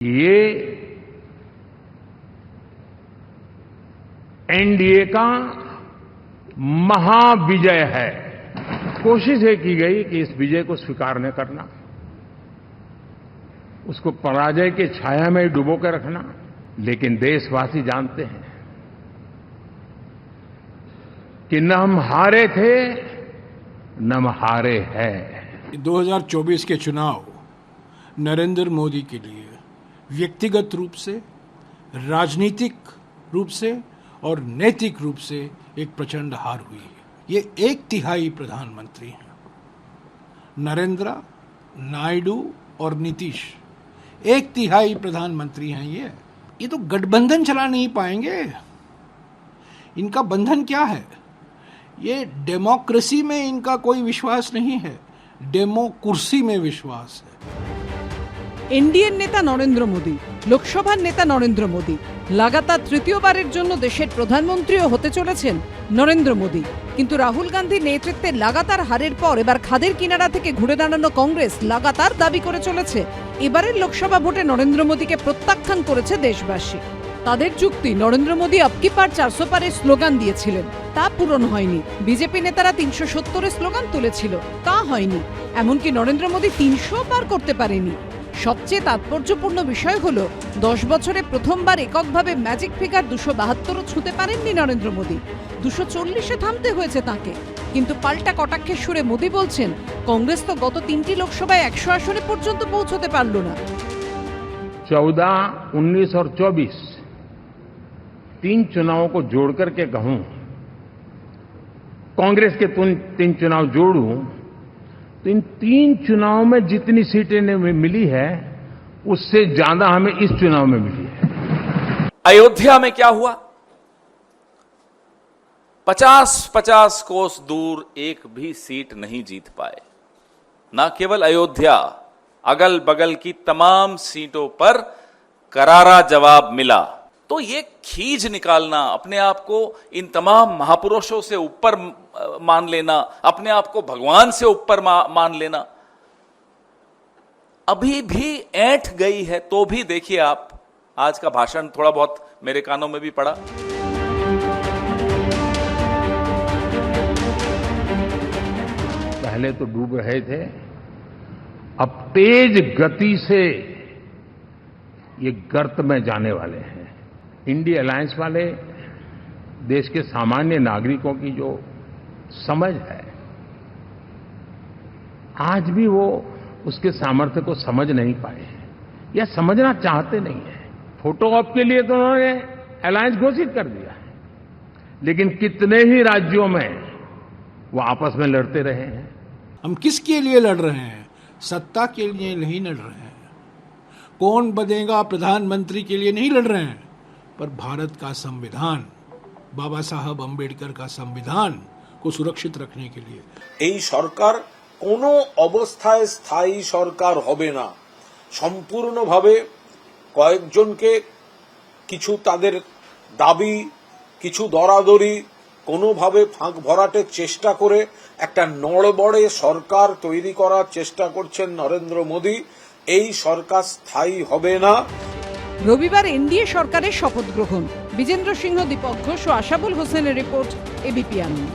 ये एनडीए का महाविजय है। कोशिश ये की गई कि इस विजय को स्वीकार न करना, उसको पराजय के छाया में डुबो के रखना, लेकिन देशवासी जानते हैं कि न हम हारे थे न हम हारे हैं। 2024 के चुनाव नरेंद्र मोदी के लिए व्यक्तिगत रूप से, राजनीतिक रूप से और नैतिक रूप से एक प्रचंड हार हुई है। ये 1/3 प्रधानमंत्री हैं। नरेंद्र, नायडू और नीतीश 1/3 प्रधानमंत्री हैं। ये तो गठबंधन चला नहीं पाएंगे। इनका बंधन क्या है? ये डेमोक्रेसी में इनका कोई विश्वास नहीं है, डेमोकुर्सी में विश्वास है। এনডিএর নেতা নরেন্দ্র মোদী, লোকসভার নেতা নরেন্দ্র মোদী, লাগাতার তৃতীয়বারের জন্য দেশের প্রধানমন্ত্রীও হতে চলেছেন নরেন্দ্র মোদী। কিন্তু রাহুল গান্ধীর নেতৃত্বে লাগাতার হারের পর এবার খাদের কিনারা থেকে ঘুরে দাঁড়ানো কংগ্রেস লাগাতার দাবি করে চলেছে এবারের লোকসভা ভোটে নরেন্দ্র মোদীকে প্রত্যাখ্যান করেছে দেশবাসী। তাদের যুক্তি, নরেন্দ্র মোদী আপকি পার 400 পারের স্লোগান দিয়েছিলেন, তা পূরণ হয়নি। বিজেপি নেতারা 370-এর স্লোগান তুলেছিল, তা হয়নি। এমনকি নরেন্দ্র মোদী 300 পার করতে পারেনি। সবচেয়ে তাৎপর্যপূর্ণ বিষয় হলো 10 বছরে প্রথমবার এককভাবে ম্যাজিক ফিগার 272 ছুঁতে পারেননি নরেন্দ্র মোদী। 240-এ থামতে হয়েছে তাকে। কিন্তু পাল্টা কটাক্ষের সুরে মোদী বলছেন, কংগ্রেস তো গত 3টি লোকসভায় 100 আসনে পর্যন্ত পৌঁছতে পারল না। 14, 19 और 24 3 चुनावों को जोड़ करके कहूं, कांग्रेस के 3 चुनाव जोड़ूं तो इन 3 चुनावों में जितनी सीटें मिली है उससे ज्यादा हमें इस चुनाव में मिली है। अयोध्या में क्या हुआ? 50-50 कोस दूर एक भी सीट नहीं जीत पाए। न केवल अयोध्या, अगल बगल की तमाम सीटों पर करारा जवाब मिला। तो ये खींच निकालना, अपने आप को इन तमाम महापुरुषों से ऊपर मान लेना, अपने आप को भगवान से ऊपर मान लेना, अभी भी ऐंठ गई है। तो भी देखिए आप, आज का भाषण थोड़ा बहुत मेरे कानों में भी पड़ा। पहले तो डूब रहे थे, अब तेज गति से ये गर्त में जाने वाले हैं। इंडिया अलायंस वाले देश के सामान्य नागरिकों की जो समझ है, आज भी वो उसके सामर्थ्य को समझ नहीं पाए हैं या समझना चाहते नहीं है। फोटो ऑप के लिए तो उन्होंने अलायंस घोषित कर दिया है, लेकिन कितने ही राज्यों में वो आपस में लड़ते रहे हैं। हम किसके लिए लड़ रहे हैं? सत्ता के लिए नहीं लड़ रहे हैं। कौन बनेगा प्रधानमंत्री के लिए नहीं लड़ रहे हैं, पर भारत का संविधान, बाबा साहब अम्बेडकर का संविधान को सुरक्षित रखने के लिए। এই সরকার কোনো অবস্থায় স্থায়ী সরকার হবে না। সম্পূর্ণভাবে কয়েকজনকে কিছু তাদের দাবি, কিছু দরাদরি, কোনোভাবে ফাঁক ভরাটের চেষ্টা করে একটা নড়বড়ে সরকার তৈরি করার চেষ্টা করছেন নরেন্দ্র মোদী। এই সরকার স্থায়ী হবে না। রবিবার এনডিএ সরকারের শপথ গ্রহণ। বিজেন্দ্র সিংহ, দীপক ঘোষ ও আশাবুল হোসেনের রিপোর্ট, এবিপি আনন্দ।